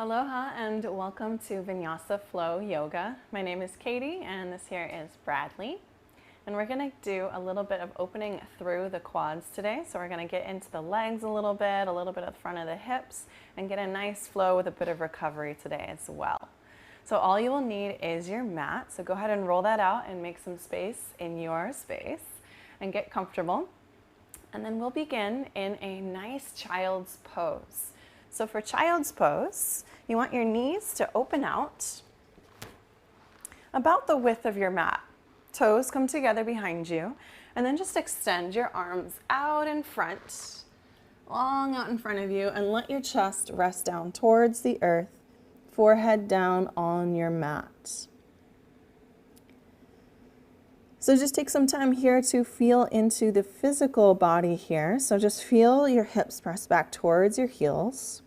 Aloha and welcome to Vinyasa Flow Yoga. My name is Katie and this here is Bradley. And we're going to do a little bit of opening through the quads today. So we're going to get into the legs a little bit of the front of the hips, and get a nice flow with a bit of recovery today as well. So all you will need is your mat. So go ahead and roll that out and make some space in your space and get comfortable. And then we'll begin in a nice child's pose. So for child's pose, you want your knees to open out about the width of your mat. Toes come together behind you, and then just extend your arms out in front, long out in front of you, and let your chest rest down towards the earth, forehead down on your mat. So just take some time here to feel into the physical body here. So just feel your hips press back towards your heels.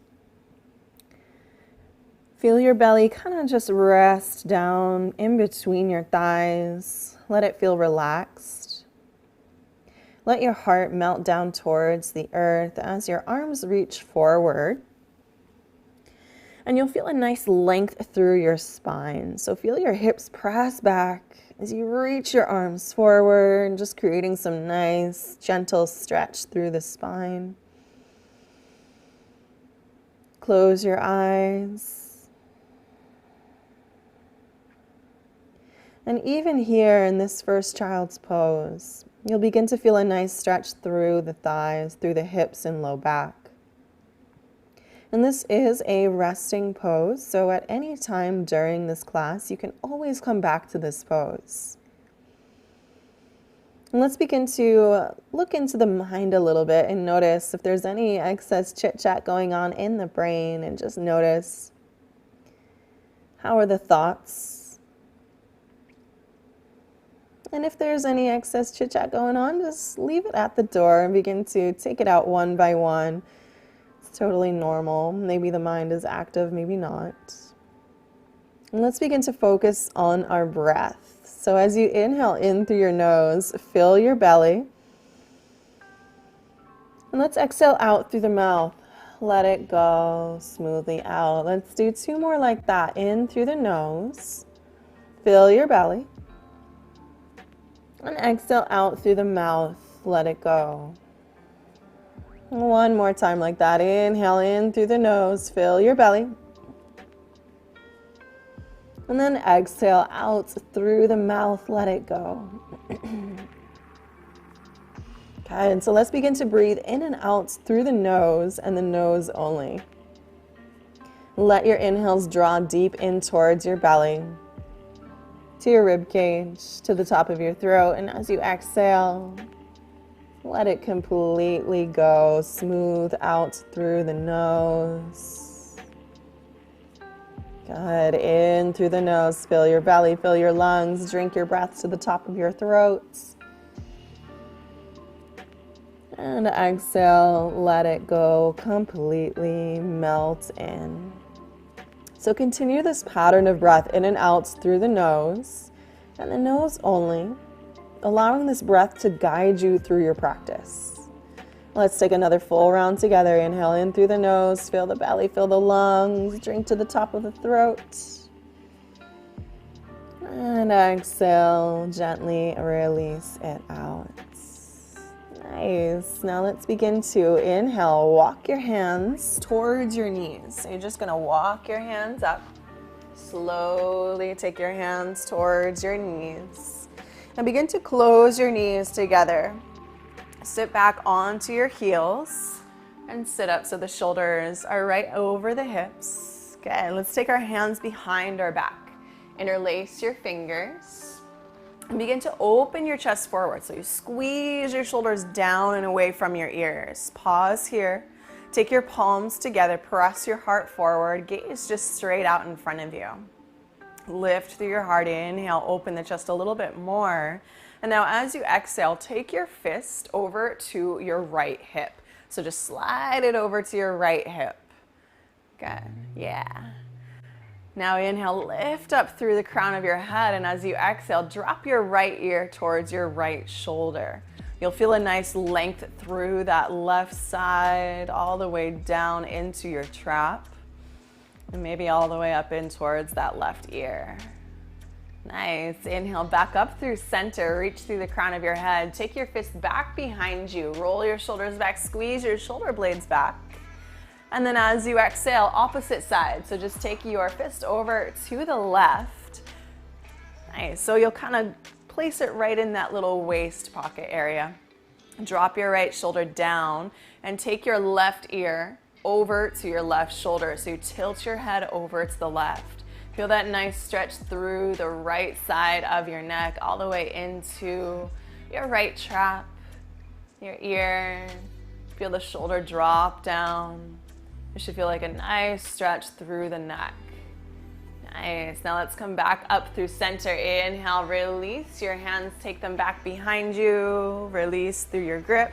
Feel your belly kind of just rest down in between your thighs. Let it feel relaxed. Let your heart melt down towards the earth as your arms reach forward. And you'll feel a nice length through your spine. So feel your hips press back as you reach your arms forward, just creating some nice, gentle stretch through the spine. Close your eyes. And even here in this first child's pose, you'll begin to feel a nice stretch through the thighs, through the hips and low back. And this is a resting pose, so at any time during this class, you can always come back to this pose. And let's begin to look into the mind a little bit and notice if there's any excess chit-chat going on in the brain, and just notice how are the thoughts. And if there's any excess chit-chat going on, just leave it at the door and begin to take it out one by one. Totally normal. Maybe the mind is active, maybe not. And let's begin to focus on our breath. So as you inhale in through your nose, fill your belly. And let's exhale out through the mouth. Let it go smoothly out. Let's do two more like that. In through the nose, fill your belly. And exhale out through the mouth. Let it go. One more time like that. Inhale in through the nose, fill your belly. And then exhale out through the mouth, let it go. Okay, and so let's begin to breathe in and out through the nose and the nose only. Let your inhales draw deep in towards your belly, to your rib cage, to the top of your throat, and as you exhale, let it completely go, smooth out through the nose. Good, in through the nose, fill your belly, fill your lungs, drink your breath to the top of your throat. And exhale, let it go, completely melt in. So continue this pattern of breath in and out through the nose, and the nose only, allowing this breath to guide you through your practice. Let's take another full round together. Inhale in through the nose, feel the belly, feel the lungs, drink to the top of the throat. And exhale, gently release it out. Nice. Now let's begin to inhale, walk your hands towards your knees. So you're just gonna walk your hands up. Slowly take your hands towards your knees. And begin to close your knees together. Sit back onto your heels and sit up so the shoulders are right over the hips. Okay, let's take our hands behind our back. Interlace your fingers and begin to open your chest forward. So you squeeze your shoulders down and away from your ears. Pause here. Take your palms together. Press your heart forward. Gaze just straight out in front of you. Lift through your heart. Inhale, open the chest a little bit more. And now as you exhale, take your fist over to your right hip. So just slide it over to your right hip. Good. Yeah. Now inhale, lift up through the crown of your head. And as you exhale, drop your right ear towards your right shoulder. You'll feel a nice length through that left side all the way down into your trap. And maybe all the way up in towards that left ear. Nice. Inhale back up through center. Reach through the crown of your head. Take your fist back behind you. Roll your shoulders back. Squeeze your shoulder blades back. And then as you exhale, opposite side. So just take your fist over to the left. Nice. So you'll kind of place it right in that little waist pocket area. Drop your right shoulder down and take your left ear over to your left shoulder. So you tilt your head over to the left. Feel that nice stretch through the right side of your neck, all the way into your right trap, your ear. Feel the shoulder drop down. You should feel like a nice stretch through the neck. Nice. Now let's come back up through center. Inhale, release your hands, take them back behind you. Release through your grip.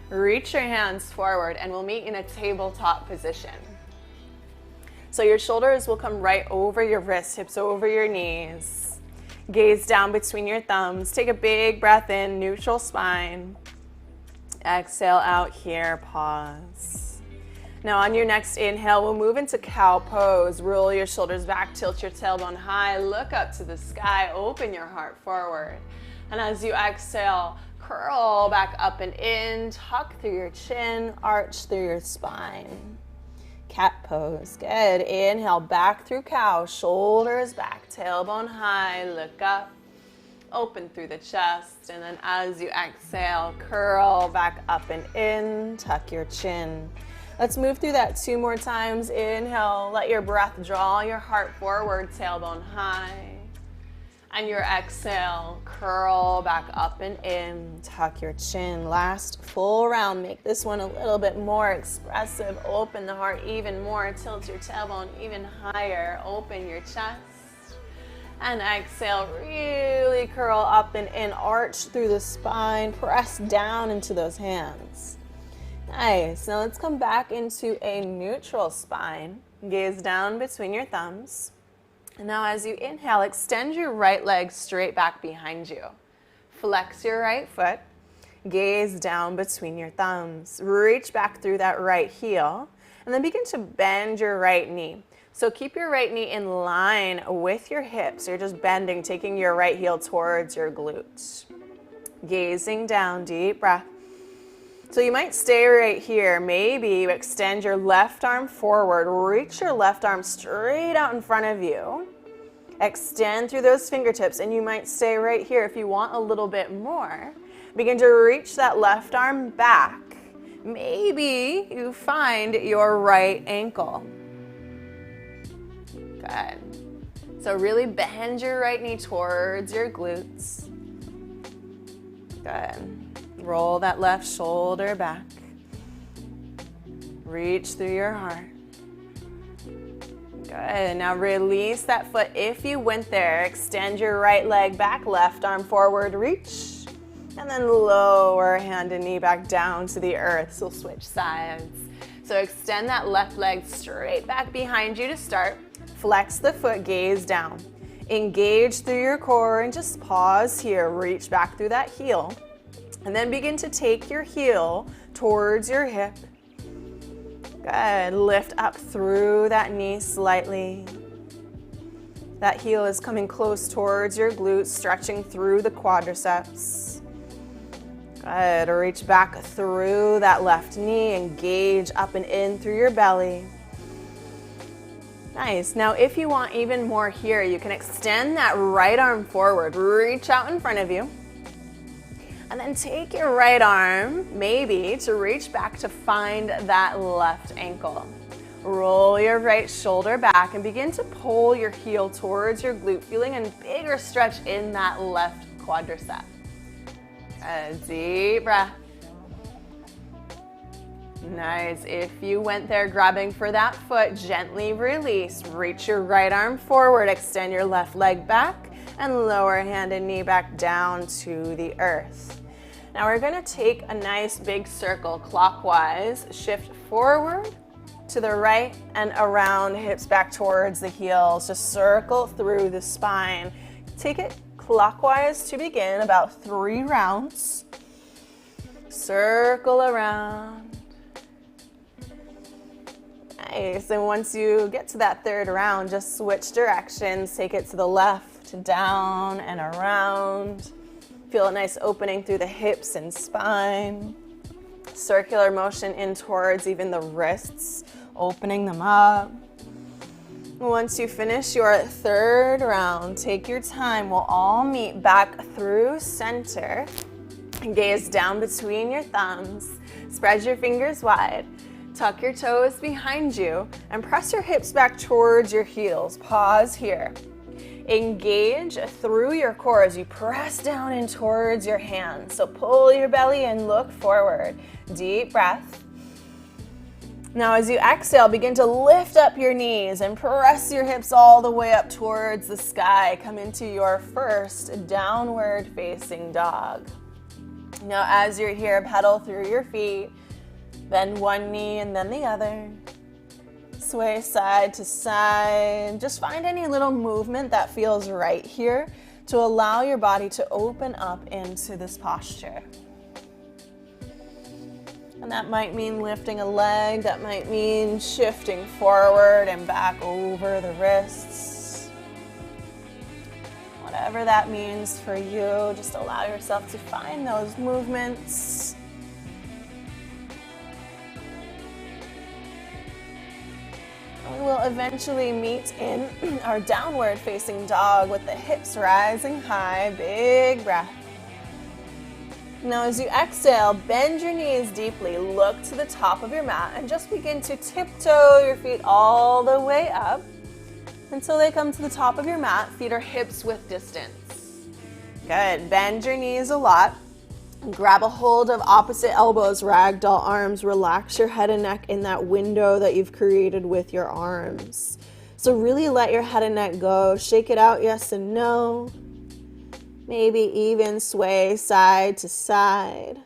Reach your hands forward and we'll meet in a tabletop position. So your shoulders will come right over your wrists, hips over your knees. Gaze down between your thumbs. Take a big breath in, neutral spine. Exhale out here, pause. Now on your next inhale, we'll move into cow pose. Roll your shoulders back, tilt your tailbone high, look up to the sky, open your heart forward. And as you exhale, curl back up and in, tuck through your chin, arch through your spine. Cat pose, good. Inhale, back through cow, shoulders back, tailbone high, look up, open through the chest, and then as you exhale, curl back up and in, tuck your chin. Let's move through that 2 more times. Inhale, let your breath draw your heart forward, tailbone high. And your exhale, curl back up and in, tuck your chin. Last full round, make this one a little bit more expressive. Open the heart even more, tilt your tailbone even higher, open your chest. And exhale, really curl up and in, arch through the spine, press down into those hands. Nice. Now let's come back into a neutral spine. Gaze down between your thumbs. And now as you inhale, extend your right leg straight back behind you. Flex your right foot. Gaze down between your thumbs. Reach back through that right heel. And then begin to bend your right knee. So keep your right knee in line with your hips. You're just bending, taking your right heel towards your glutes. Gazing down, deep breath. So you might stay right here. Maybe you extend your left arm forward. Reach your left arm straight out in front of you. Extend through those fingertips, and you might stay right here if you want a little bit more. Begin to reach that left arm back. Maybe you find your right ankle. Good. So really bend your right knee towards your glutes. Good. Roll that left shoulder back. Reach through your heart. Good. Now release that foot if you went there. Extend your right leg back, left arm forward, reach. And then lower hand and knee back down to the earth. So switch sides. So extend that left leg straight back behind you to start. Flex the foot, gaze down. Engage through your core and just pause here. Reach back through that heel. And then begin to take your heel towards your hip. Good. Lift up through that knee slightly. That heel is coming close towards your glutes, stretching through the quadriceps. Good. Reach back through that left knee. Engage up and in through your belly. Nice. Now, if you want even more here, you can extend that right arm forward. Reach out in front of you. And then take your right arm, maybe, to reach back to find that left ankle. Roll your right shoulder back and begin to pull your heel towards your glute, feeling a bigger stretch in that left quadricep. A deep breath. Nice. If you went there grabbing for that foot, gently release. Reach your right arm forward, extend your left leg back, and lower hand and knee back down to the earth. Now we're going to take a nice big circle clockwise, shift forward to the right and around, hips back towards the heels. Just circle through the spine. Take it clockwise to begin, about 3 rounds. Circle around. Nice. And once you get to that third round, just switch directions. Take it to the left, down and around. Feel a nice opening through the hips and spine. Circular motion in towards even the wrists, opening them up. Once you finish your third round, take your time. We'll all meet back through center. Gaze down between your thumbs. Spread your fingers wide. Tuck your toes behind you and press your hips back towards your heels. Pause here. Engage through your core as you press down and towards your hands. So pull your belly and look forward. Deep breath. Now as you exhale, begin to lift up your knees and press your hips all the way up towards the sky. Come into your first downward facing dog. Now as you're here, pedal through your feet. Bend one knee and then the other. Sway side to side. Just find any little movement that feels right here to allow your body to open up into this posture. And that might mean lifting a leg, that might mean shifting forward and back over the wrists. Whatever that means for you, just allow yourself to find those movements. We will eventually meet in our downward facing dog with the hips rising high. Big breath. Now as you exhale, bend your knees deeply, look to the top of your mat and just begin to tiptoe your feet all the way up until they come to the top of your mat. Feet are hips width distance. Good. Bend your knees a lot. Grab a hold of opposite elbows, ragdoll arms. Relax your head and neck in that window that you've created with your arms. So really let your head and neck go. Shake it out, yes and no. Maybe even sway side to side.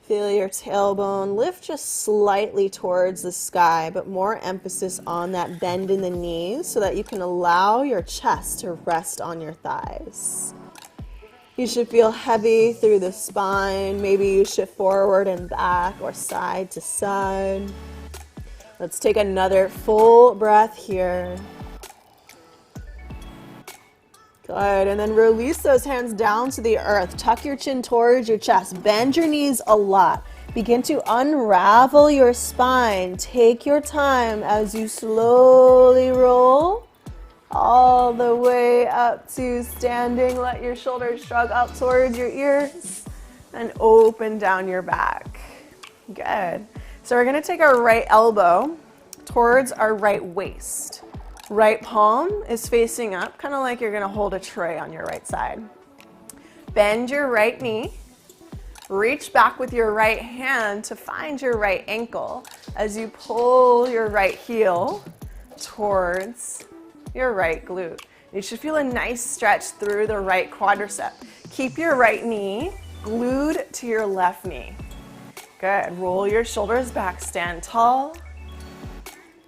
Feel your tailbone lift just slightly towards the sky, but more emphasis on that bend in the knees so that you can allow your chest to rest on your thighs. You should feel heavy through the spine. Maybe you shift forward and back or side to side. Let's take another full breath here. Good, and then release those hands down to the earth. Tuck your chin towards your chest. Bend your knees a lot. Begin to unravel your spine. Take your time as you slowly roll all the way up to standing. Let your shoulders shrug up towards your ears and open down your back. Good. So we're going to take our right elbow towards our right waist. Right palm is facing up, kind of like you're going to hold a tray on your right side. Bend your right knee. Reach back with your right hand to find your right ankle as you pull your right heel towards your right glute. You should feel a nice stretch through the right quadricep. Keep your right knee glued to your left knee. Good. Roll your shoulders back, stand tall.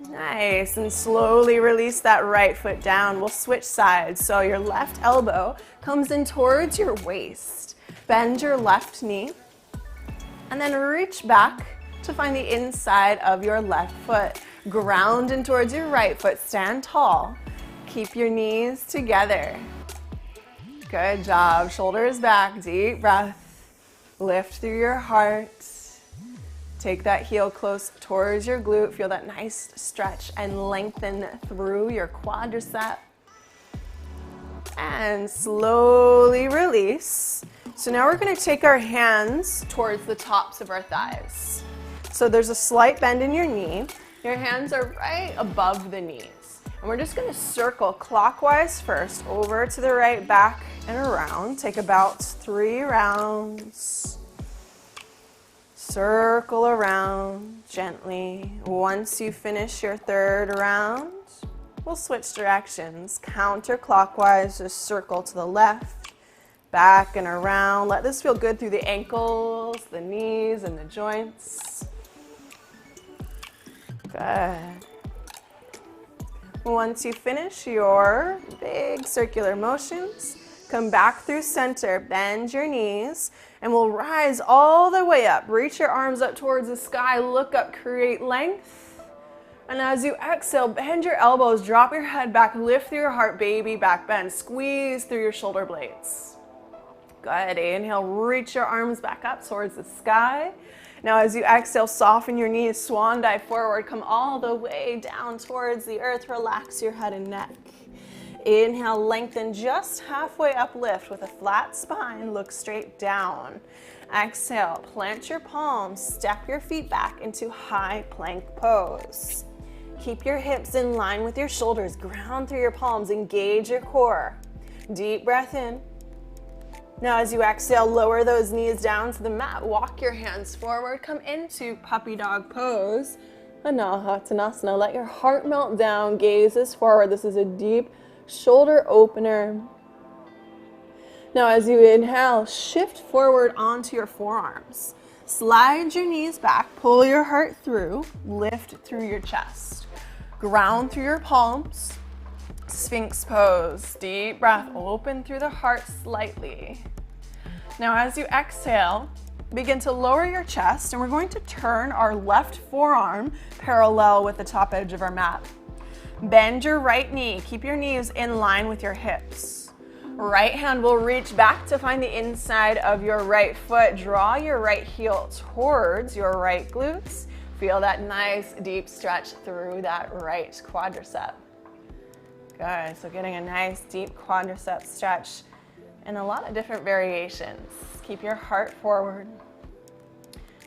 Nice, and slowly release that right foot down. We'll switch sides. So your left elbow comes in towards your waist. Bend your left knee and then reach back to find the inside of your left foot. Ground in towards your right foot, stand tall. Keep your knees together. Good job. Shoulders back, deep breath. Lift through your heart. Take that heel close towards your glute. Feel that nice stretch and lengthen through your quadricep. And slowly release. So now we're going to take our hands towards the tops of our thighs. So there's a slight bend in your knee. Your hands are right above the knees. And we're just going to circle clockwise first, over to the right, back and around. Take about 3 rounds. Circle around gently. Once you finish your third round, we'll switch directions. Counterclockwise, just circle to the left, back and around. Let this feel good through the ankles, the knees, and the joints. Good. Once you finish your big circular motions, Come back through center, bend your knees, and we'll rise all the way up. Reach your arms up towards the sky, look up, create length. And as you exhale, bend your elbows, drop your head back, lift through your heart, baby back bend. Squeeze through your shoulder blades. Good, inhale, reach your arms back up towards the sky. Now as you exhale, soften your knees, swan dive forward, come all the way down towards the earth, relax your head and neck. Inhale, lengthen just halfway up, lift with a flat spine, look straight down. Exhale, plant your palms, step your feet back into high plank pose. Keep your hips in line with your shoulders, ground through your palms, engage your core. Deep breath in. Now as you exhale, lower those knees down to the mat, walk your hands forward, come into puppy dog pose. Anahatanasana, let your heart melt down, gaze is forward. This is a deep shoulder opener. Now as you inhale, shift forward onto your forearms. Slide your knees back, pull your heart through, lift through your chest. Ground through your palms, Sphinx Pose. Deep breath, open through the heart slightly. Now as you exhale, begin to lower your chest, and we're going to turn our left forearm parallel with the top edge of our mat. Bend your right knee, keep your knees in line with your hips. Right hand will reach back to find the inside of your right foot. Draw your right heel towards your right glutes. Feel that nice deep stretch through that right quadricep. Good, so getting a nice deep quadricep stretch in a lot of different variations. Keep your heart forward.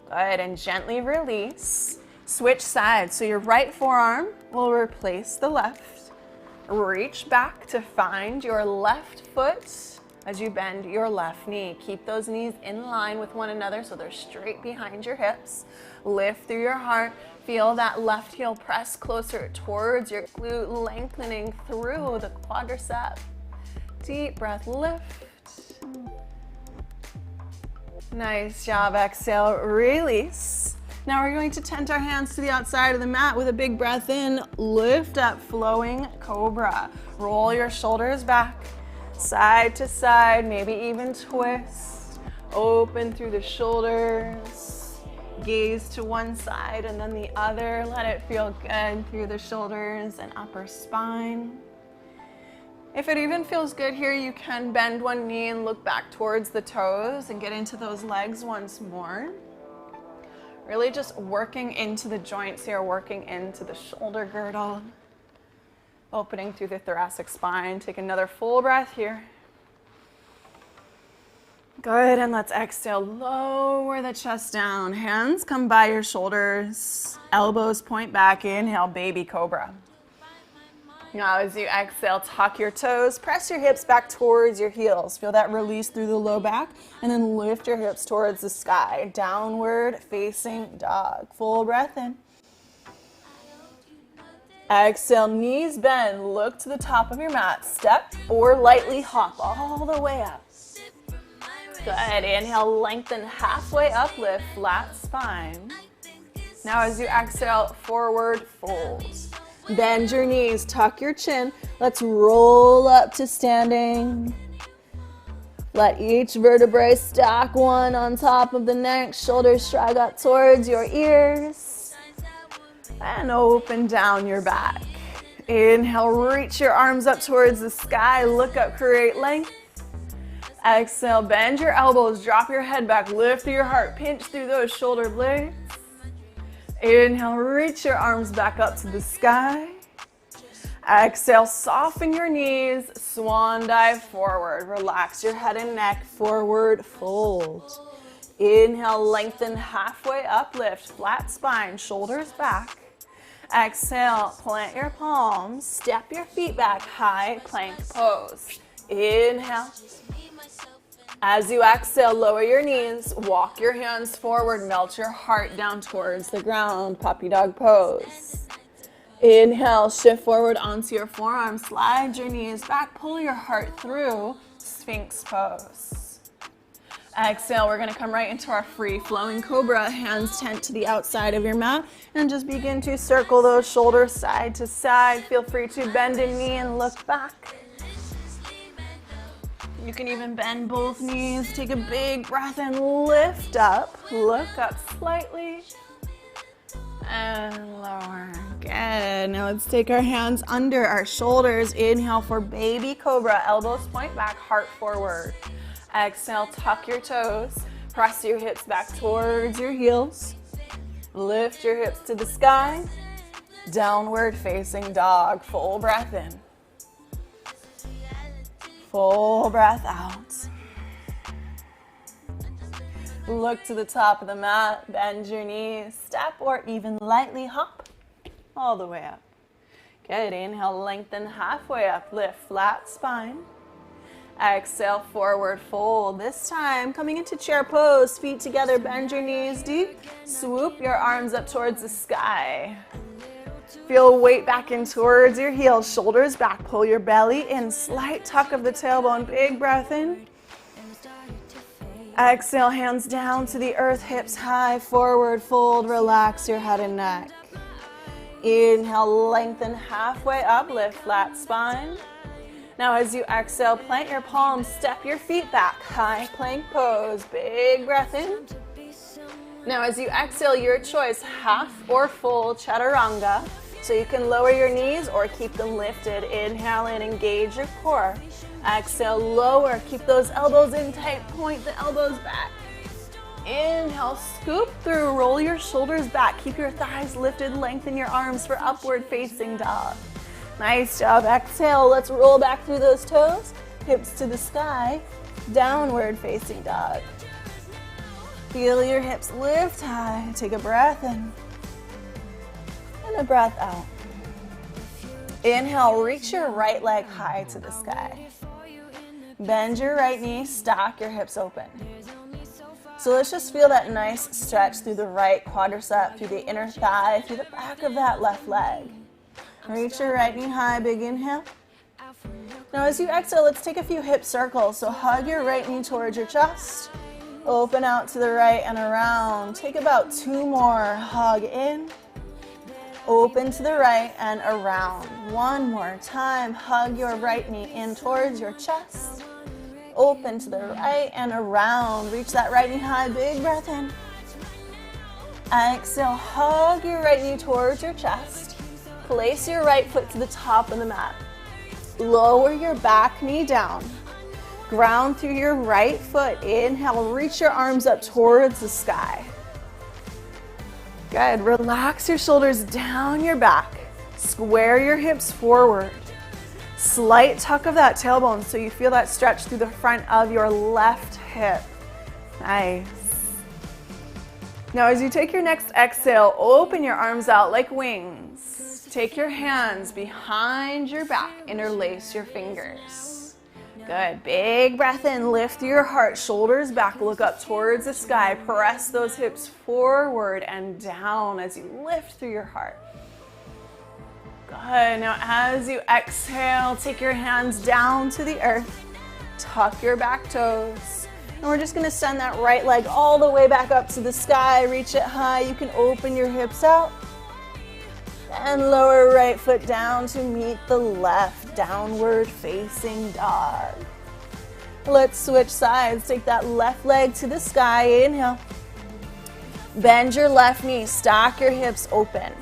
Good, and gently release. Switch sides, so your right forearm will replace the left. Reach back to find your left foot as you bend your left knee. Keep those knees in line with one another so they're straight behind your hips. Lift through your heart. Feel that left heel press closer towards your glute, lengthening through the quadricep. Deep breath, lift. Nice job, exhale, release. Now we're going to tent our hands to the outside of the mat with a big breath in, lift up, flowing Cobra. Roll your shoulders back, side to side, maybe even twist. Open through the shoulders, gaze to one side and then the other. Let it feel good through the shoulders and upper spine. If it even feels good here, you can bend one knee and look back towards the toes and get into those legs once more. Really just working into the joints here, working into the shoulder girdle, opening through the thoracic spine. Take another full breath here. Good, and let's exhale. Lower the chest down. Hands come by your shoulders. Elbows point back. Inhale, baby cobra. Now as you exhale, tuck your toes, press your hips back towards your heels. Feel that release through the low back, and then lift your hips towards the sky. Downward facing dog. Full breath in. Exhale, knees bend, look to the top of your mat. Step or lightly hop all the way up. Good, inhale, lengthen halfway up, lift, flat spine. Now as you exhale, forward fold. Bend your knees, tuck your chin. Let's roll up to standing. Let each vertebrae stack one on top of the next. Shoulders shrug up towards your ears. And open down your back. Inhale, reach your arms up towards the sky. Look up, create length. Exhale, bend your elbows, drop your head back, lift through your heart, pinch through those shoulder blades. Inhale, reach your arms back up to the sky. Exhale, soften your knees, swan dive forward. Relax your head and neck, forward fold. Inhale, lengthen halfway up, lift, flat spine, shoulders back. Exhale, plant your palms, step your feet back, high plank pose. Inhale. As you exhale, lower your knees, walk your hands forward, melt your heart down towards the ground, puppy dog pose. Inhale, shift forward onto your forearms, slide your knees back, pull your heart through, Sphinx Pose. Exhale, we're gonna come right into our free flowing Cobra, hands tent to the outside of your mat, and just begin to circle those shoulders side to side. Feel free to bend a knee and look back. You can even bend both knees, take a big breath and lift up. Look up slightly and lower. Good. Now let's take our hands under our shoulders. Inhale for baby cobra. Elbows point back, heart forward. Exhale, tuck your toes. Press your hips back towards your heels. Lift your hips to the sky. Downward facing dog. Full breath in. Full breath out. Look to the top of the mat. Bend your knees. Step or even lightly hop all the way up. Good. Inhale, lengthen halfway up. Lift, flat spine. Exhale, forward fold. This time, coming into chair pose, feet together, bend your knees deep. Swoop your arms up towards the sky. Feel weight back in towards your heels, shoulders back, pull your belly in, slight tuck of the tailbone, big breath in. Exhale, hands down to the earth, hips high, forward fold, relax your head and neck. Inhale, lengthen halfway up, lift flat spine. Now as you exhale, plant your palms, step your feet back, high plank pose, big breath in. Now as you exhale, your choice, half or full chaturanga. So you can lower your knees or keep them lifted. Inhale in, engage your core. Exhale, lower, keep those elbows in tight, point the elbows back. Inhale, scoop through, roll your shoulders back, keep your thighs lifted, lengthen your arms for upward facing dog. Nice job. Exhale, let's roll back through those toes, hips to the sky, downward facing dog. Feel your hips lift high, take a breath in, and a breath out. Inhale, reach your right leg high to the sky. Bend your right knee, stack your hips open. So let's just feel that nice stretch through the right quadricep, through the inner thigh, through the back of that left leg. Reach your right knee high, big inhale. Now as you exhale, let's take a few hip circles. So hug your right knee towards your chest. Open out to the right and around. Take about 2 more. Hug in. Open to the right and around. 1 more time. Hug your right knee in towards your chest. Open to the right and around. Reach that right knee high. Big breath in. Exhale. Hug your right knee towards your chest. Place your right foot to the top of the mat. Lower your back knee down. Ground through your right foot. Inhale. Reach your arms up towards the sky. Good. Relax your shoulders down your back. Square your hips forward. Slight tuck of that tailbone so you feel that stretch through the front of your left hip. Nice. Now as you take your next exhale, open your arms out like wings. Take your hands behind your back, interlace your fingers. Good. Big breath in, lift your heart, shoulders back, look up towards the sky. Press those hips forward and down as you lift through your heart. Good. Now as you exhale, take your hands down to the earth. Tuck your back toes. And we're just going to send that right leg all the way back up to the sky. Reach it high. You can open your hips out. And lower right foot down to meet the left, downward facing dog. Let's switch sides. Take that left leg to the sky. Inhale. Bend your left knee. Stack your hips open.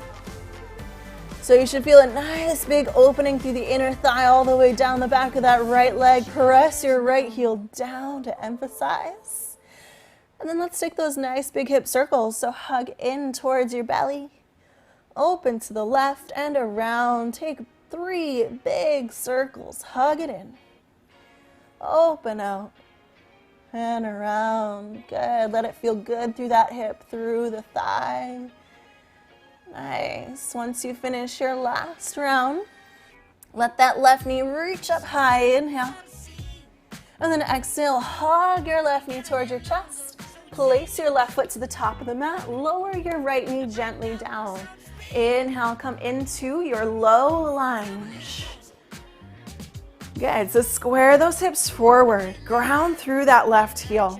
So you should feel a nice big opening through the inner thigh all the way down the back of that right leg. Press your right heel down to emphasize. And then let's take those nice big hip circles. So hug in towards your belly. Open to the left and around. Take 3 big circles. Hug it in. Open out and around. Good. Let it feel good through that hip, through the thigh. Nice. Once you finish your last round, let that left knee reach up high. Inhale. And then exhale. Hug your left knee towards your chest. Place your left foot to the top of the mat. Lower your right knee gently down. Inhale, come into your low lunge. Good, so square those hips forward. Ground through that left heel.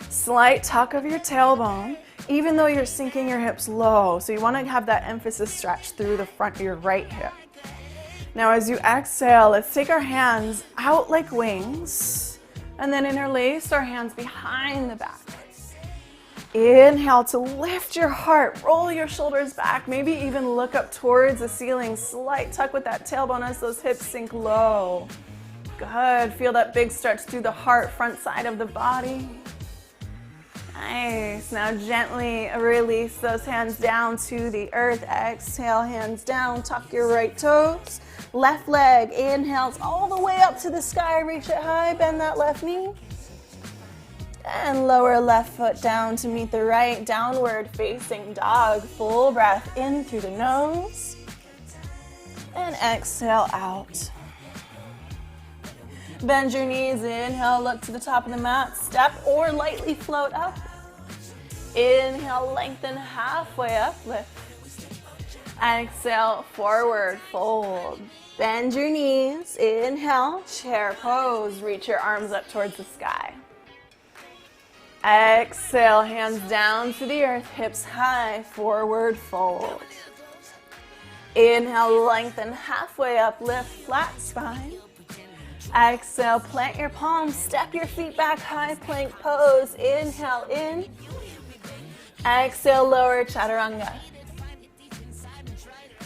Slight tuck of your tailbone, even though you're sinking your hips low. So you want to have that emphasis stretch through the front of your right hip. Now as you exhale, let's take our hands out like wings and then interlace our hands behind the back. Inhale to lift your heart, roll your shoulders back, maybe even look up towards the ceiling, slight tuck with that tailbone as those hips sink low. Good, feel that big stretch through the heart, front side of the body. Nice, now gently release those hands down to the earth. Exhale, hands down, tuck your right toes. Left leg inhales all the way up to the sky, reach it high, bend that left knee. And lower left foot down to meet the right, downward facing dog. Full breath in through the nose. And exhale out. Bend your knees, inhale, look to the top of the mat, step or lightly float up. Inhale, lengthen halfway up, lift. Exhale, forward fold. Bend your knees, inhale, chair pose, reach your arms up towards the sky. Exhale, hands down to the earth, hips high, forward fold. Inhale, lengthen halfway up, lift, flat spine. Exhale, plant your palms, step your feet back, high plank pose. Inhale in. Exhale, lower chaturanga.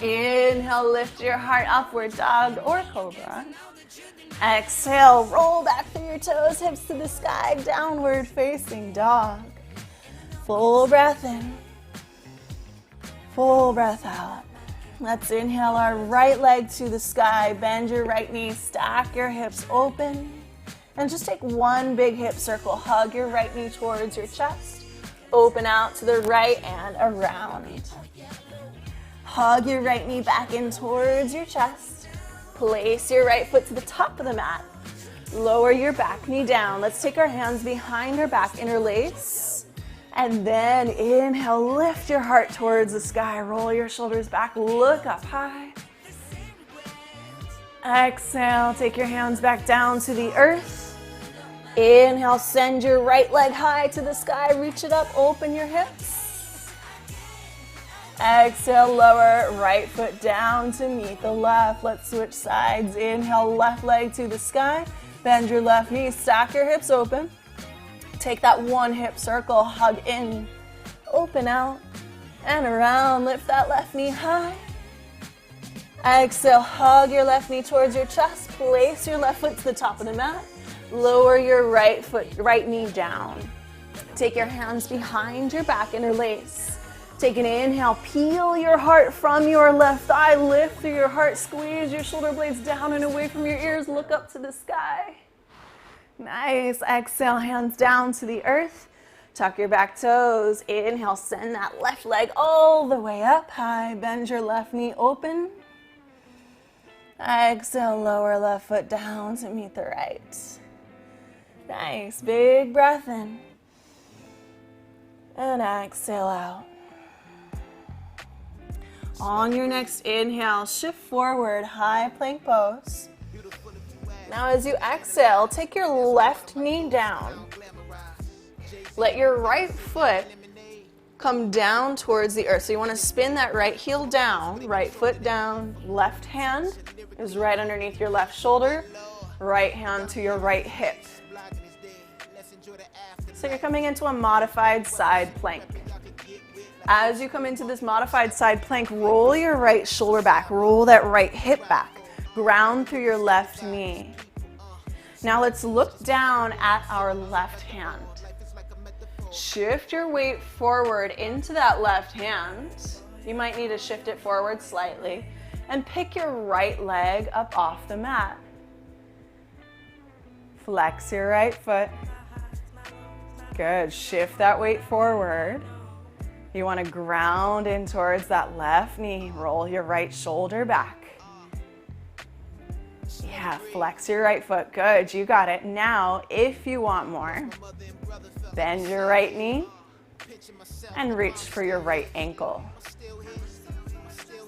Inhale, lift your heart, upward dog or cobra. Exhale, roll back through your toes, hips to the sky, downward facing dog. Full breath in, full breath out. Let's inhale our right leg to the sky, bend your right knee, stack your hips open, and just take one big hip circle. Hug your right knee towards your chest, open out to the right and around. Hug your right knee back in towards your chest. Place your right foot to the top of the mat. Lower your back knee down. Let's take our hands behind our back, interlace. And then inhale, lift your heart towards the sky. Roll your shoulders back, look up high. Exhale, take your hands back down to the earth. Inhale, send your right leg high to the sky. Reach it up, open your hips. Exhale, lower right foot down to meet the left. Let's switch sides. Inhale, left leg to the sky. Bend your left knee, stack your hips open. Take that one hip circle, hug in, open out, and around. Lift that left knee high. Exhale, hug your left knee towards your chest. Place your left foot to the top of the mat. Lower your right knee down. Take your hands behind your back, interlace. Take an inhale, peel your heart from your left thigh, lift through your heart, squeeze your shoulder blades down and away from your ears, look up to the sky. Nice, exhale, hands down to the earth, tuck your back toes, inhale, send that left leg all the way up high, bend your left knee open. Exhale, lower left foot down to meet the right. Nice, big breath in, and exhale out. On your next inhale, shift forward, high plank pose. Now as you exhale, take your left knee down. Let your right foot come down towards the earth. So you want to spin that right heel down, right foot down, left hand is right underneath your left shoulder, right hand to your right hip. So you're coming into a modified side plank. As you come into this modified side plank, roll your right shoulder back, roll that right hip back, ground through your left knee. Now let's look down at our left hand. Shift your weight forward into that left hand. You might need to shift it forward slightly and pick your right leg up off the mat. Flex your right foot. Good, shift that weight forward. You want to ground in towards that left knee. Roll your right shoulder back. Yeah, flex your right foot. Good, you got it. Now, if you want more, bend your right knee and reach for your right ankle.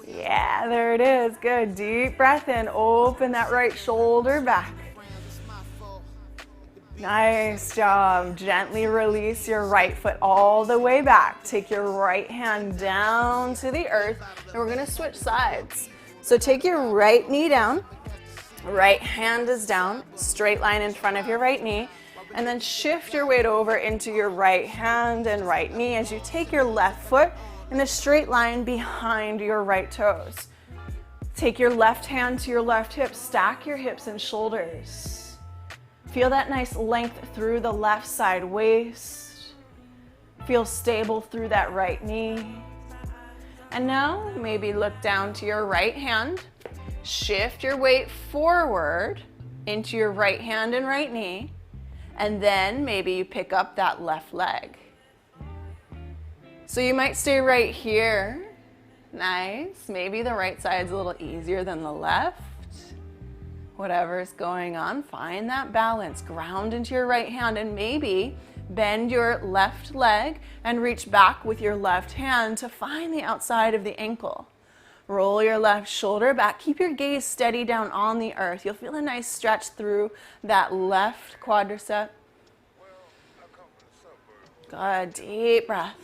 Yeah, there it is. Good, deep breath in. Open that right shoulder back. Nice job. Gently release your right foot all the way back. Take your right hand down to the earth, and we're going to switch sides. So take your right knee down, right hand is down, straight line in front of your right knee, and then shift your weight over into your right hand and right knee as you take your left foot in a straight line behind your right toes. Take your left hand to your left hip, stack your hips and shoulders. Feel that nice length through the left side waist. Feel stable through that right knee. And now maybe look down to your right hand. Shift your weight forward into your right hand and right knee. And then maybe you pick up that left leg. So you might stay right here. Nice. Maybe the right side's a little easier than the left. Whatever's going on, find that balance. Ground into your right hand and maybe bend your left leg and reach back with your left hand to find the outside of the ankle. Roll your left shoulder back. Keep your gaze steady down on the earth. You'll feel a nice stretch through that left quadricep. Good. Deep breath.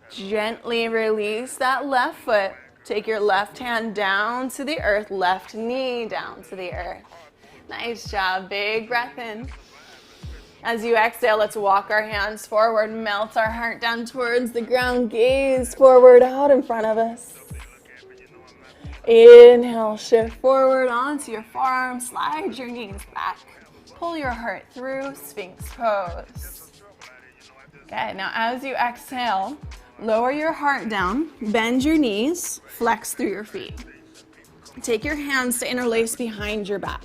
Gently release that left foot. Take your left hand down to the earth, left knee down to the earth. Nice job. Big breath in. As you exhale, let's walk our hands forward, melt our heart down towards the ground, gaze forward out in front of us. Inhale, shift forward onto your forearms, slide your knees back. Pull your heart through, Sphinx Pose. Okay, now as you exhale, lower your heart down, bend your knees, flex through your feet. Take your hands to interlace behind your back.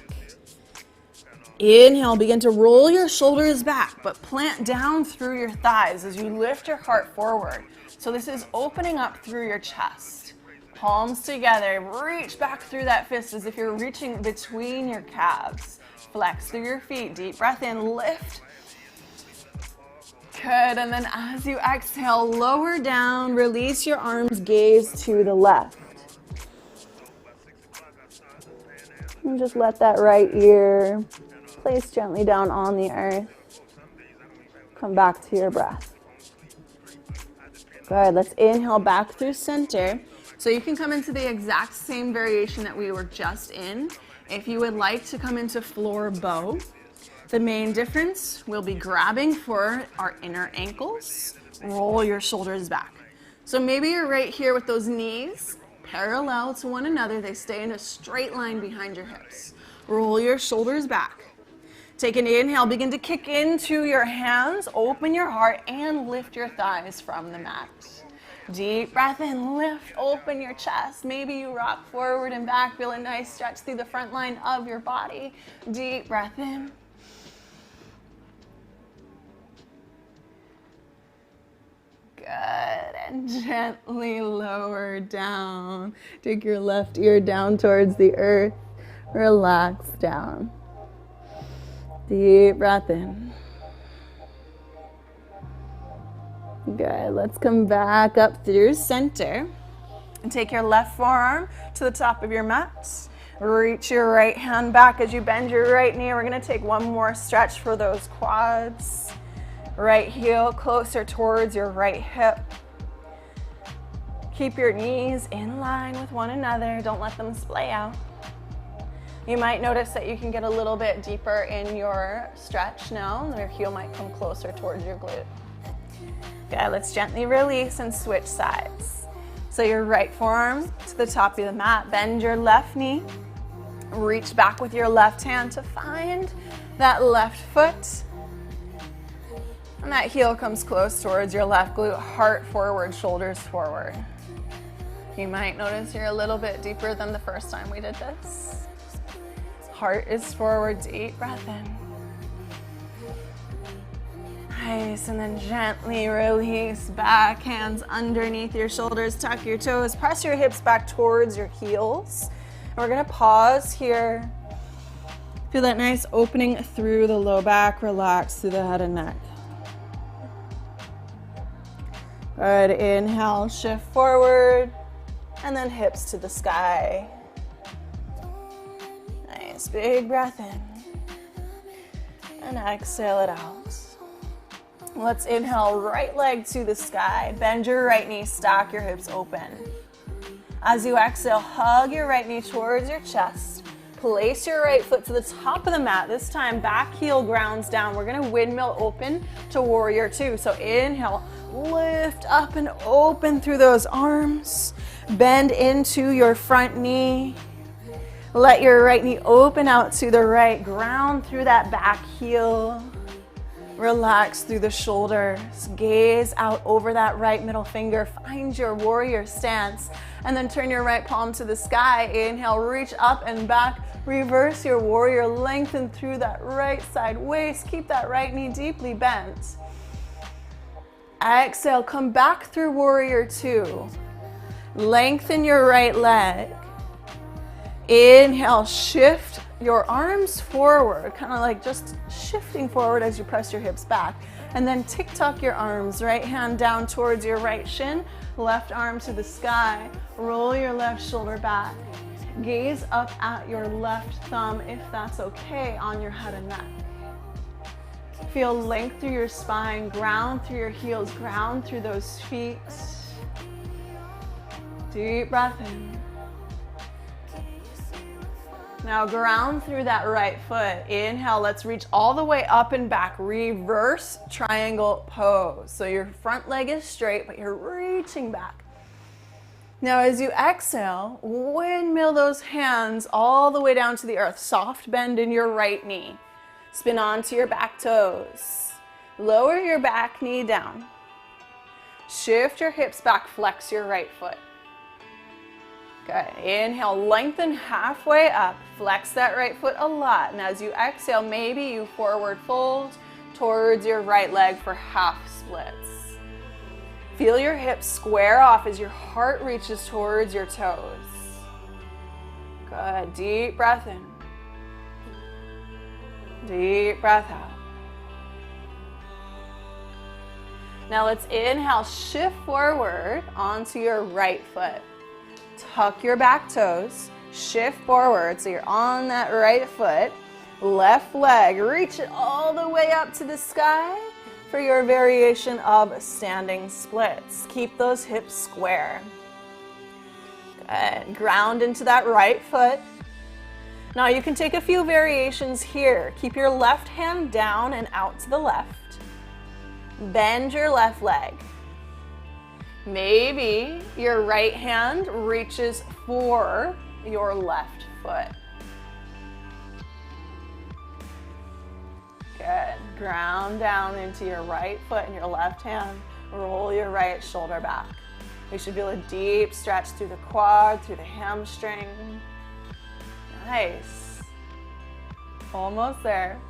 Inhale, begin to roll your shoulders back, but plant down through your thighs as you lift your heart forward. So this is opening up through your chest. Palms together, reach back through that fist as if you're reaching between your calves. Flex through your feet, deep breath in, lift. Good, and then as you exhale, lower down, release your arms, gaze to the left. And just let that right ear place gently down on the earth. Come back to your breath. Good, let's inhale back through center. So you can come into the exact same variation that we were just in. If you would like to come into floor bow, the main difference will be grabbing for our inner ankles. Roll your shoulders back. So maybe you're right here with those knees parallel to one another. They stay in a straight line behind your hips. Roll your shoulders back. Take an inhale, begin to kick into your hands, open your heart, and lift your thighs from the mat. Deep breath in, lift, open your chest. Maybe you rock forward and back, feel a nice stretch through the front line of your body. Deep breath in. Good, and gently lower down. Take your left ear down towards the earth. Relax down. Deep breath in. Good, let's come back up through center. And take your left forearm to the top of your mat. Reach your right hand back as you bend your right knee. We're gonna take one more stretch for those quads. Right heel closer towards your right hip. Keep your knees in line with one another. Don't let them splay out. You might notice that you can get a little bit deeper in your stretch now. Your heel might come closer towards your glute. Okay, let's gently release and switch sides. So your right forearm to the top of the mat. Bend your left knee. Reach back with your left hand to find that left foot. And that heel comes close towards your left glute. Heart forward, shoulders forward. You might notice you're a little bit deeper than the first time we did this. Heart is forward, deep breath in. Nice, and then gently release back, hands underneath your shoulders, tuck your toes, press your hips back towards your heels. And we're gonna pause here. Feel that nice opening through the low back, relax through the head and neck. Good, inhale, shift forward, and then hips to the sky. Nice, big breath in. And exhale it out. Let's inhale, right leg to the sky. Bend your right knee, stack your hips open. As you exhale, hug your right knee towards your chest. Place your right foot to the top of the mat. This time, back heel grounds down. We're gonna windmill open to warrior two. So inhale, lift up and open through those arms. Bend into your front knee. Let your right knee open out to the right. Ground through that back heel. Relax through the shoulders. Gaze out over that right middle finger. Find your warrior stance. And then turn your right palm to the sky. Inhale, reach up and back. Reverse your warrior. Lengthen through that right side waist. Keep that right knee deeply bent. Exhale, come back through warrior two. Lengthen your right leg. Inhale, shift your arms forward, kind of like just shifting forward as you press your hips back. And then tick-tock your arms, right hand down towards your right shin, left arm to the sky. Roll your left shoulder back. Gaze up at your left thumb, if that's okay, on your head and neck. Feel length through your spine, ground through your heels, ground through those feet. Deep breath in. Now ground through that right foot. Inhale, let's reach all the way up and back. Reverse triangle pose. So your front leg is straight, but you're reaching back. Now as you exhale, windmill those hands all the way down to the earth. Soft bend in your right knee. Spin onto your back toes. Lower your back knee down. Shift your hips back, flex your right foot. Good. Inhale, lengthen halfway up. Flex that right foot a lot. And as you exhale, maybe you forward fold towards your right leg for half splits. Feel your hips square off as your heart reaches towards your toes. Good. Deep breath in. Deep breath out. Now let's inhale, shift forward onto your right foot. Tuck your back toes, shift forward so you're on that right foot. Left leg, reach it all the way up to the sky for your variation of standing splits. Keep those hips square. Good. Ground into that right foot. Now you can take a few variations here. Keep your left hand down and out to the left. Bend your left leg. Maybe your right hand reaches for your left foot. Good. Ground down into your right foot and your left hand. Roll your right shoulder back. You should feel a deep stretch through the quad, through the hamstring. Nice. Almost there.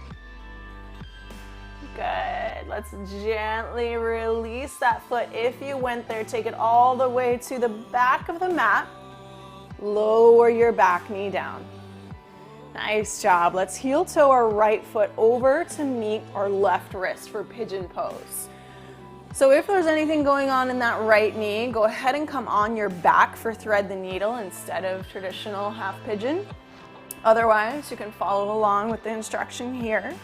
Good. Let's gently release that foot. If you went there, take it all the way to the back of the mat. Lower your back knee down. Nice job. Let's heel toe our right foot over to meet our left wrist for pigeon pose. So if there's anything going on in that right knee, go ahead and come on your back for thread the needle instead of traditional half pigeon. Otherwise, you can follow along with the instruction here.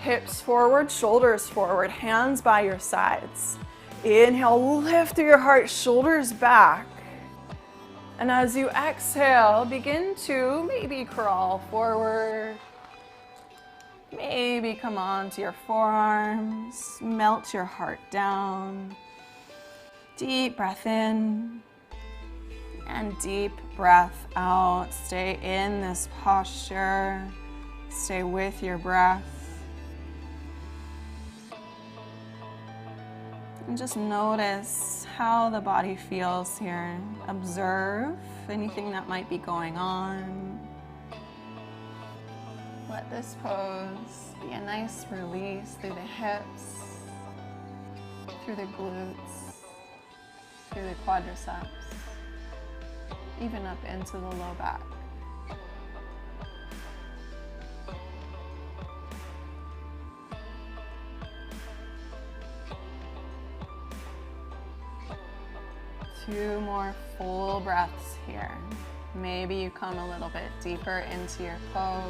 Hips forward, shoulders forward, hands by your sides. Inhale, lift through your heart, shoulders back. And as you exhale, begin to maybe crawl forward. Maybe come on to your forearms. Melt your heart down. Deep breath in. And deep breath out. Stay in this posture. Stay with your breath. And just notice how the body feels here. Observe anything that might be going on. Let this pose be a nice release through the hips, through the glutes, through the quadriceps, even up into the low back. Two more full breaths here. Maybe you come a little bit deeper into your pose.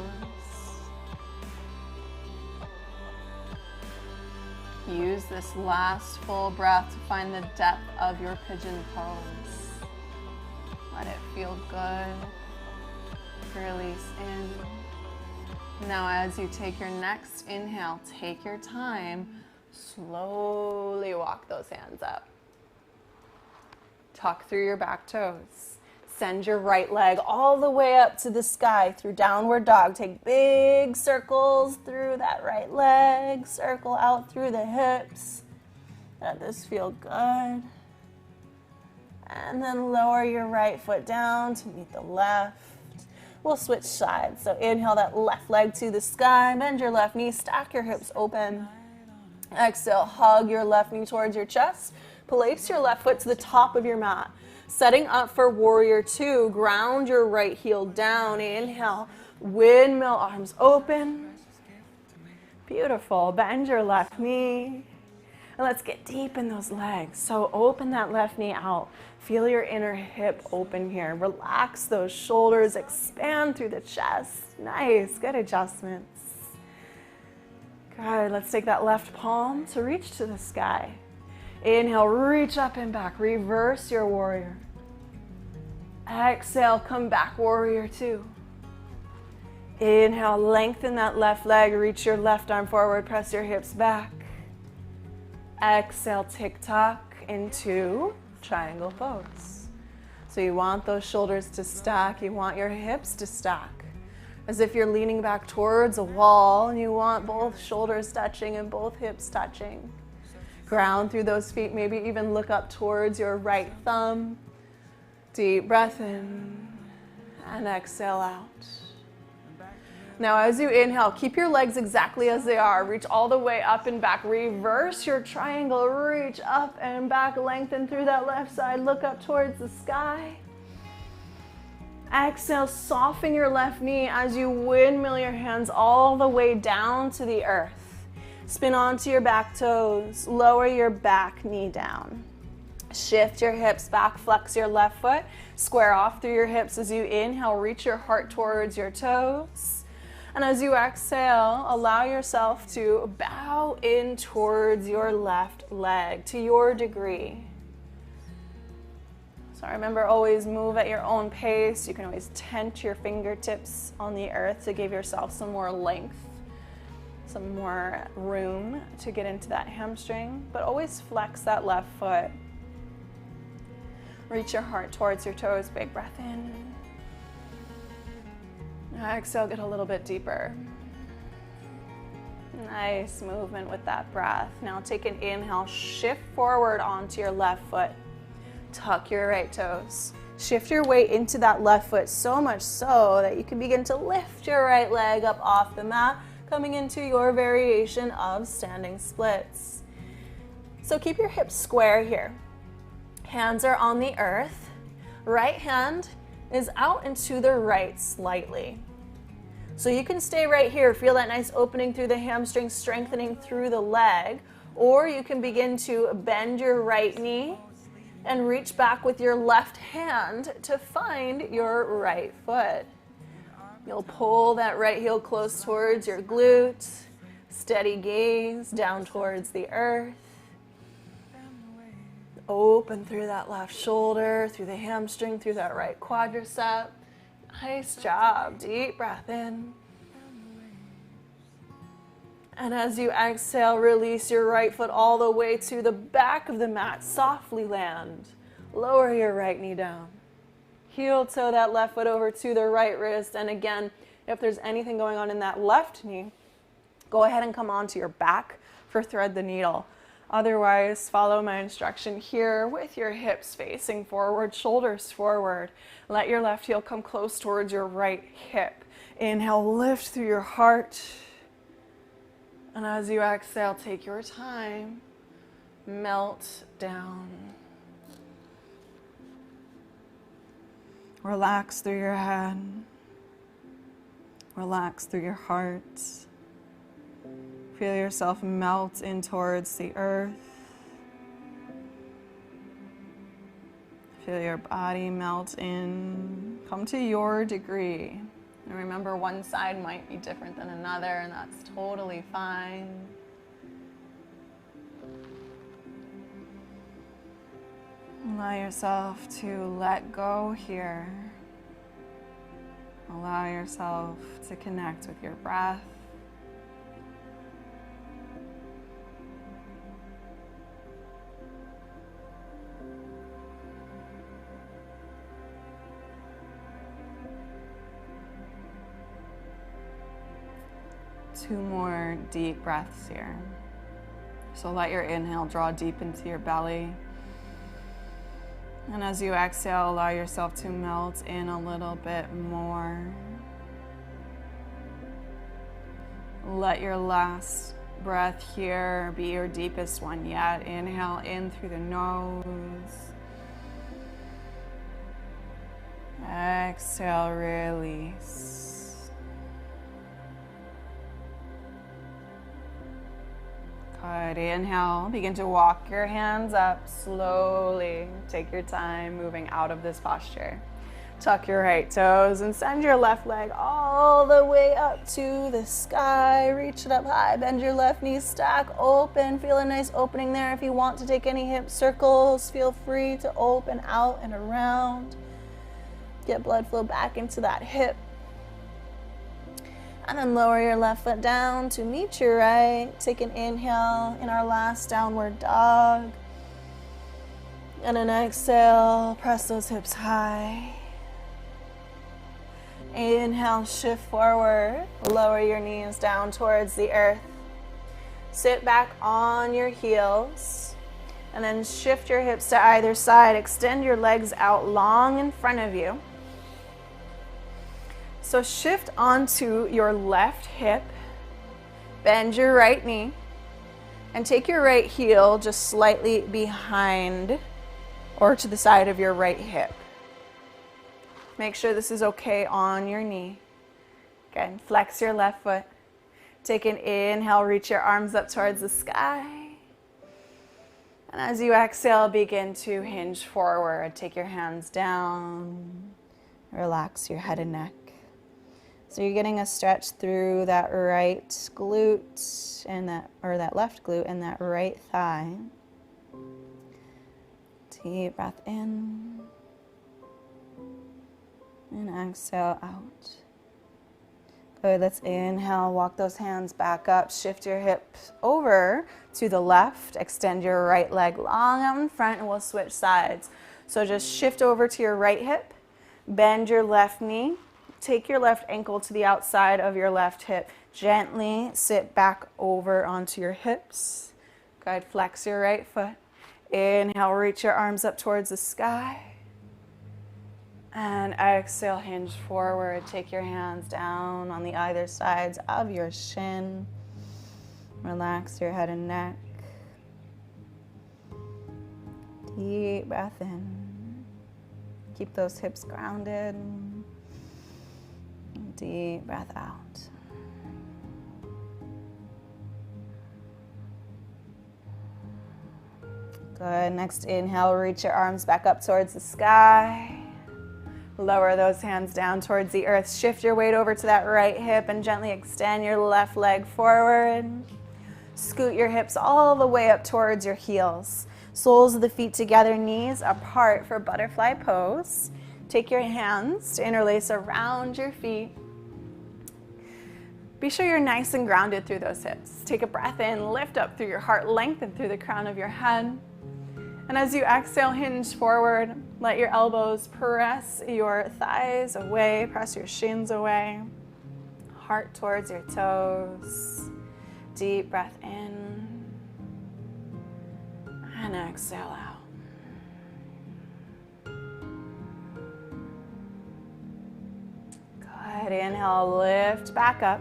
Use this last full breath to find the depth of your pigeon pose. Let it feel good. Release in. Now as you take your next inhale, take your time. Slowly walk those hands up. Tuck through your back toes. Send your right leg all the way up to the sky through downward dog. Take big circles through that right leg. Circle out through the hips. Let this feel good. And then lower your right foot down to meet the left. We'll switch sides. So inhale that left leg to the sky. Bend your left knee. Stack your hips open. Exhale, hug your left knee towards your chest. Place your left foot to the top of your mat. Setting up for warrior two. Ground your right heel down. Inhale, windmill, arms open. Beautiful. Bend your left knee. And let's get deep in those legs. So open that left knee out. Feel your inner hip open here. Relax those shoulders. Expand through the chest. Nice. Good adjustments. Good. Let's take that left palm to reach to the sky. Inhale, reach up and back. Reverse your warrior. Exhale, come back, warrior two. Inhale, lengthen that left leg. Reach your left arm forward. Press your hips back. Exhale, tick-tock into triangle pose. So you want those shoulders to stack. You want your hips to stack. As if you're leaning back towards a wall and you want both shoulders touching and both hips touching. Ground through those feet, maybe even look up towards your right thumb. Deep breath in and exhale out. Now as you inhale, keep your legs exactly as they are. Reach all the way up and back. Reverse your triangle. Reach up and back. Lengthen through that left side. Look up towards the sky. Exhale, soften your left knee as you windmill your hands all the way down to the earth. Spin onto your back toes. Lower your back knee down. Shift your hips back. Flex your left foot. Square off through your hips as you inhale. Reach your heart towards your toes. And as you exhale, allow yourself to bow in towards your left leg to your degree. So remember, always move at your own pace. You can always tent your fingertips on the earth to give yourself some more length, some more room to get into that hamstring, but always flex that left foot. Reach your heart towards your toes. Big breath in. Exhale, get a little bit deeper. Nice movement with that breath. Now take an inhale, shift forward onto your left foot. Tuck your right toes. Shift your weight into that left foot, so much so that you can begin to lift your right leg up off the mat, coming into your variation of standing splits. So keep your hips square here. Hands are on the earth. Right hand is out and to the right slightly. So you can stay right here, feel that nice opening through the hamstring, strengthening through the leg, or you can begin to bend your right knee and reach back with your left hand to find your right foot. You'll pull that right heel close towards your glutes, steady gaze down towards the earth. Open through that left shoulder, through the hamstring, through that right quadricep. Nice job. Deep breath in. And as you exhale, release your right foot all the way to the back of the mat. Softly land. Lower your right knee down. Heel toe that left foot over to the right wrist. And again, if there's anything going on in that left knee, go ahead and come onto your back for thread the needle. Otherwise, follow my instruction here with your hips facing forward, shoulders forward. Let your left heel come close towards your right hip. Inhale, lift through your heart. And as you exhale, take your time. Melt down. Relax through your head. Relax through your heart. Feel yourself melt in towards the earth. Feel your body melt in. Come to your degree. And remember, one side might be different than another, and that's totally fine. Allow yourself to let go here. Allow yourself to connect with your breath. Two more deep breaths here. So let your inhale draw deep into your belly. And as you exhale, allow yourself to melt in a little bit more. Let your last breath here be your deepest one yet. Inhale in through the nose. Exhale, release. Good. Inhale, begin to walk your hands up slowly. Take your time moving out of this posture. Tuck your right toes and send your left leg all the way up to the sky. Reach it up high, bend your left knee, stack open. Feel a nice opening there. If you want to take any hip circles, feel free to open out and around. Get blood flow back into that hip. And then lower your left foot down to meet your right. Take an inhale in our last downward dog. And an exhale, press those hips high. Inhale, shift forward. Lower your knees down towards the earth. Sit back on your heels. And then shift your hips to either side. Extend your legs out long in front of you. So shift onto your left hip, bend your right knee, and take your right heel just slightly behind or to the side of your right hip. Make sure this is okay on your knee. Again, flex your left foot. Take an inhale, reach your arms up towards the sky. And as you exhale, begin to hinge forward. Take your hands down. Relax your head and neck. So you're getting a stretch through that right glute and that left glute and that right thigh. Deep breath in and exhale out. Good, let's inhale, walk those hands back up, shift your hips over to the left, extend your right leg long out in front, and we'll switch sides. So just shift over to your right hip, bend your left knee. Take your left ankle to the outside of your left hip. Gently sit back over onto your hips. Good, flex your right foot. Inhale, reach your arms up towards the sky. And exhale, hinge forward. Take your hands down on the either sides of your shin. Relax your head and neck. Deep breath in. Keep those hips grounded. Deep breath out. Good. Next inhale, reach your arms back up towards the sky. Lower those hands down towards the earth. Shift your weight over to that right hip and gently extend your left leg forward. Scoot your hips all the way up towards your heels. Soles of the feet together, knees apart for butterfly pose. Take your hands to interlace around your feet. Be sure you're nice and grounded through those hips. Take a breath in, lift up through your heart, lengthen through the crown of your head. And as you exhale, hinge forward. Let your elbows press your thighs away, press your shins away. Heart towards your toes. Deep breath in. And exhale out. Good. Inhale, lift back up.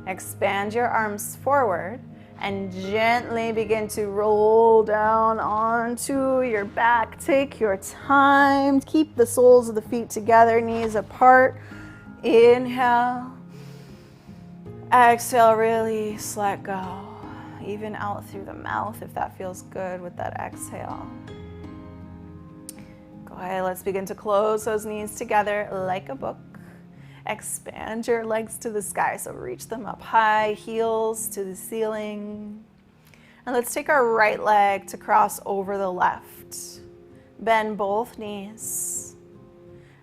Expand your arms forward and gently begin to roll down onto your back. Take your time. Keep the soles of the feet together, knees apart. Inhale. Exhale, release, let go. Even out through the mouth if that feels good with that exhale. Go ahead, let's begin to close those knees together like a book. Expand your legs to the sky, so reach them up high, heels to the ceiling. And let's take our right leg to cross over the left. Bend both knees.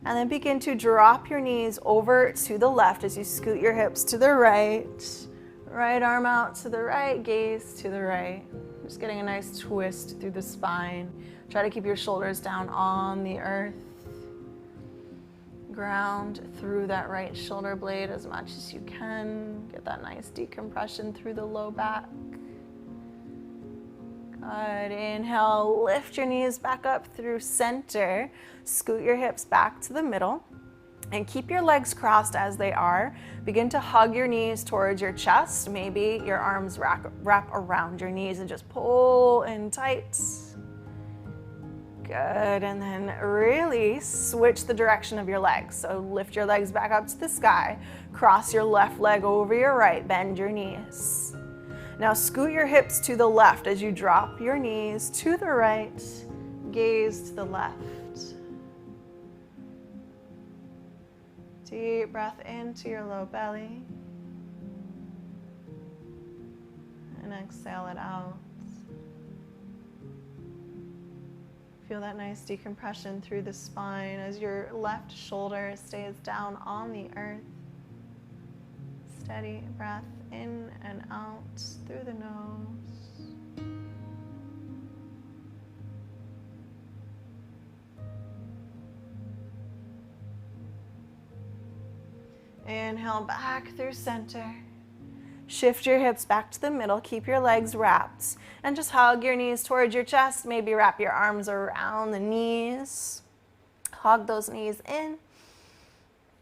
And then begin to drop your knees over to the left as you scoot your hips to the right. Right arm out to the right, gaze to the right. Just getting a nice twist through the spine. Try to keep your shoulders down on the earth. Ground through that right shoulder blade as much as you can. Get that nice decompression through the low back. Good. Inhale, lift your knees back up through center. Scoot your hips back to the middle. And keep your legs crossed as they are. Begin to hug your knees towards your chest. Maybe your arms wrap around your knees and just pull in tight. Good. And then really switch the direction of your legs. So lift your legs back up to the sky. Cross your left leg over your right. Bend your knees. Now scoot your hips to the left as you drop your knees to the right. Gaze to the left. Deep breath into your low belly. And exhale it out. Feel that nice decompression through the spine as your left shoulder stays down on the earth. Steady breath in and out through the nose. Inhale back through center. Shift your hips back to the middle. Keep your legs wrapped. And just hug your knees towards your chest. Maybe wrap your arms around the knees. Hug those knees in.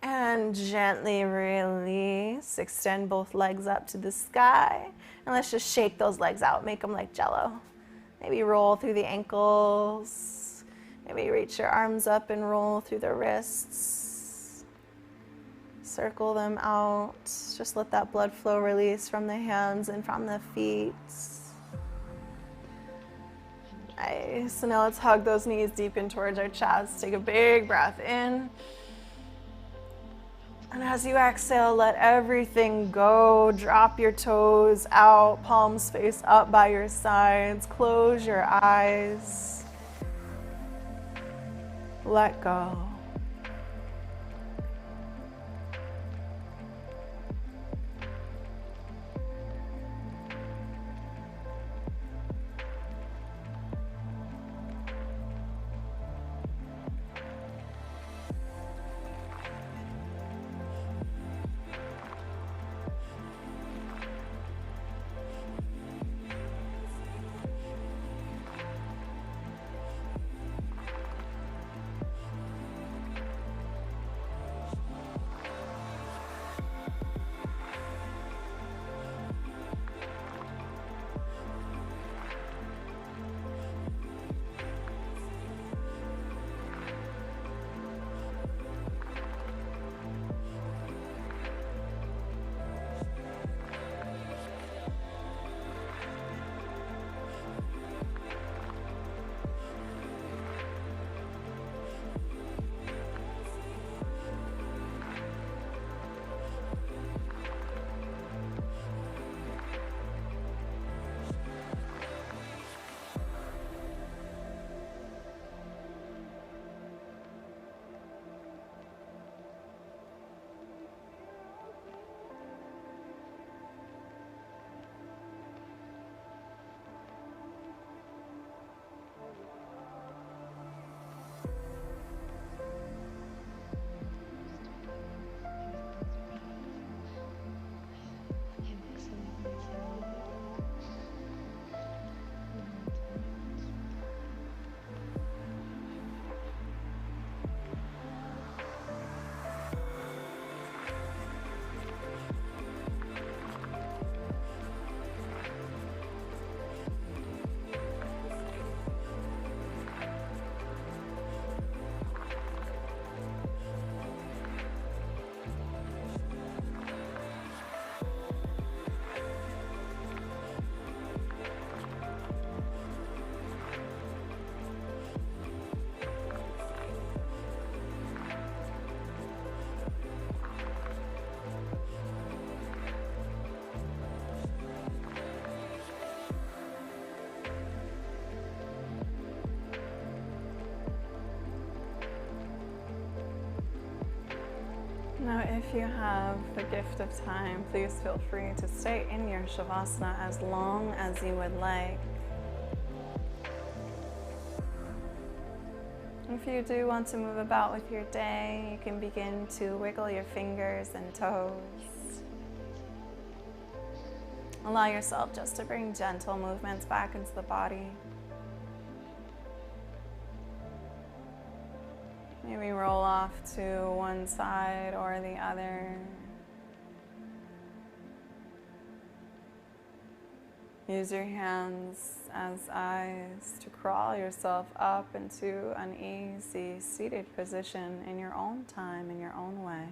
And gently release. Extend both legs up to the sky. And let's just shake those legs out. Make them like Jell-O. Maybe roll through the ankles. Maybe reach your arms up and roll through the wrists. Circle them out. Just let that blood flow release from the hands and from the feet. Nice. So now let's hug those knees deep in towards our chest. Take a big breath in. And as you exhale, let everything go. Drop your toes out, palms face up by your sides. Close your eyes. Let go. Now, if you have the gift of time, please feel free to stay in your Shavasana as long as you would like. If you do want to move about with your day, you can begin to wiggle your fingers and toes. Allow yourself just to bring gentle movements back into the body. Maybe roll off to one side or the other. Use your hands as eyes to crawl yourself up into an easy seated position in your own time, in your own way.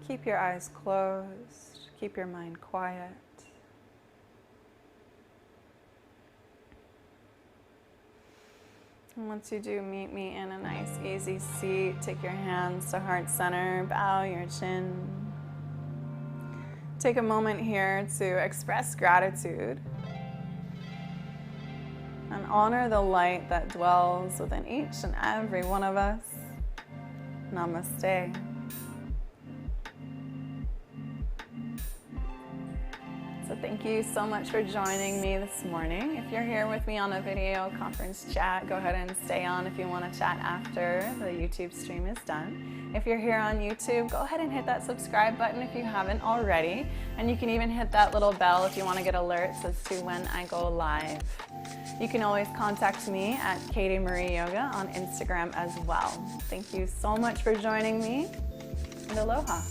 Keep your eyes closed. Keep your mind quiet. And once you do, meet me in a nice, easy seat. Take your hands to heart center. Bow your chin. Take a moment here to express gratitude and honor the light that dwells within each and every one of us. Namaste. So thank you so much for joining me this morning. If you're here with me on a video conference chat, go ahead and stay on if you want to chat after the YouTube stream is done. If you're here on YouTube, go ahead and hit that subscribe button if you haven't already. And you can even hit that little bell if you want to get alerts as to when I go live. You can always contact me at Katie Marie Yoga on Instagram as well. Thank you so much for joining me, and aloha.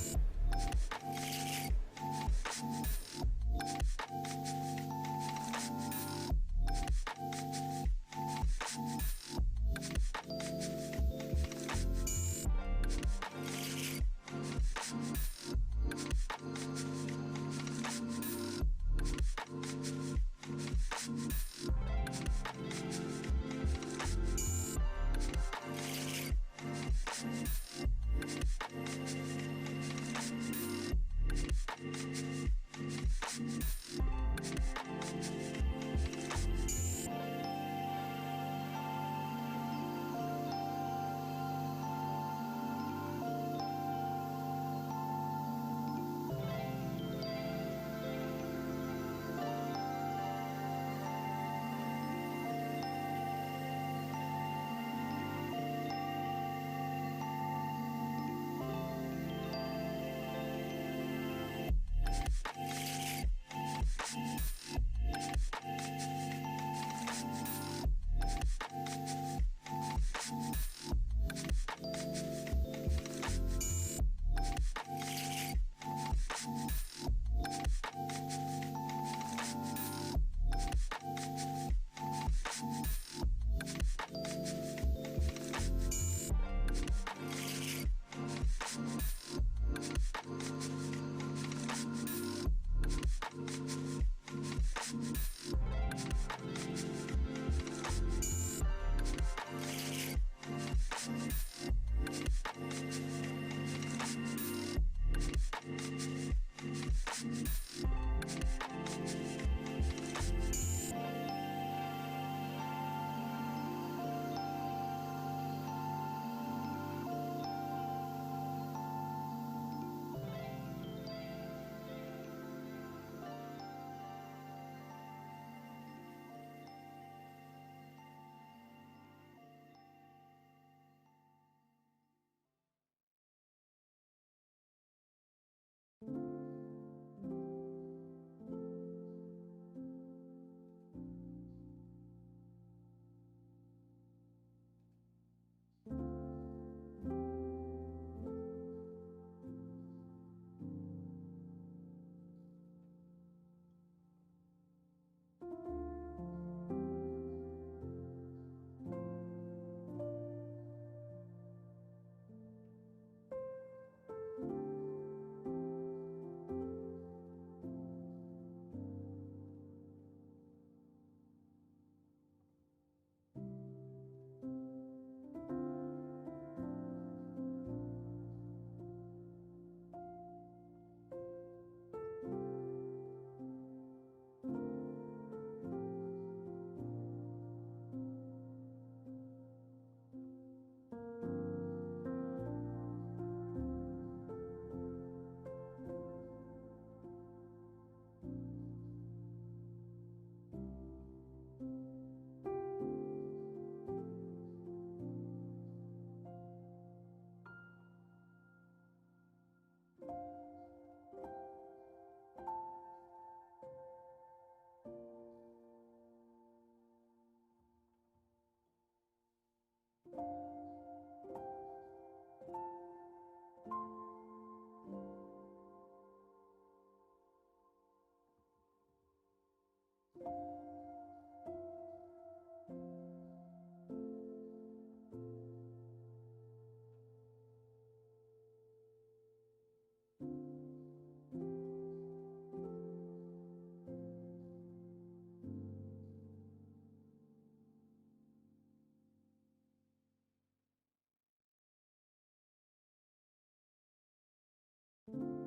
you.